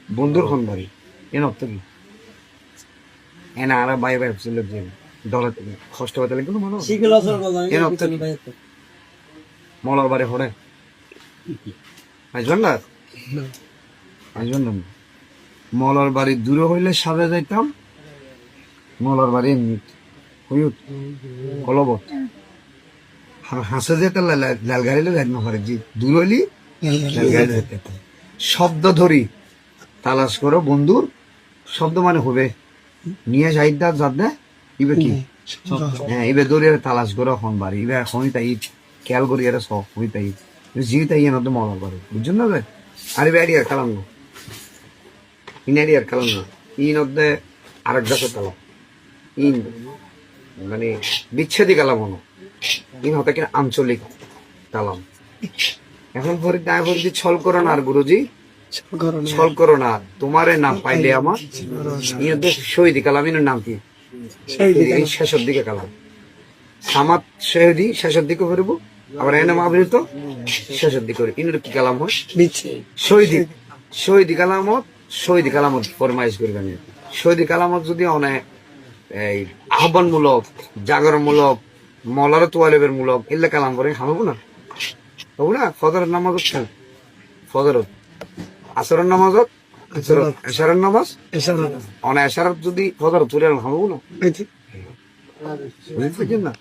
বন্ধুর খন বাড়ি এন অর্থ কি এনা আর বাই বাই ছিল যে দলে কষ্ট হতে লাগলো মানুষ এন অর্থ কি মলার বাড়ি হরে আসবেন না আসবেন না মলার বাড়ি দূরে হইলে সাজা যাইতাম মলার বাড়ি এমনি হইত কলবত হাসে যেতে লাল গাড়িলে যাই না পারে যে দূর হইলি লাল গাড়ি যেতে শব্দ ধরি তালাশ করো বন্ধুর শব্দ মানে হবে নিয়ে যাইদা যাদে ইবে কি হ্যাঁ ইবে দৌড়ে তালাশ করো এখন বাড়ি ইবে হই তাই খেয়াল করি এটা সব হই তাই জি তাই এর মধ্যে মজা করে বুঝছেন না ভাই আরে ব্যাডি আর খেলাম না ইনারি আর খেলাম না ইন মধ্যে আরেক গাছের তালাম ইন মানে বিচ্ছেদি কালাম হলো ইন হতে কিনা আঞ্চলিক তালাম এখন পরে দায় পরিধি ছল করো না আর গুরুজি ছল করো না তোমারে না পাইলে আমার ইয়ে শহীদি কালাম ইনের নাম কি শেষের দিকে কালাম সামাত শহীদি শেষের দিকে করবো আবার এনে মাবৃত শেষের দিকে করি ইনের কি কালাম হয় শহীদি শহীদি কালামত শহীদি কালামত ফরমাইশ করবেন শহীদি কালামত যদি অনেক এই আহ্বানমূলক জাগরণমূলক মলার তোয়ালেবের মূলক এলে কালাম করে হামাবো না হবো না ফজরের নামাজ হচ্ছে ফজরত আসরের নামাজত এশারের নামাজ অনেক এশারত যদি ফজর তুলে হামাবো না বুঝতে পারছেন না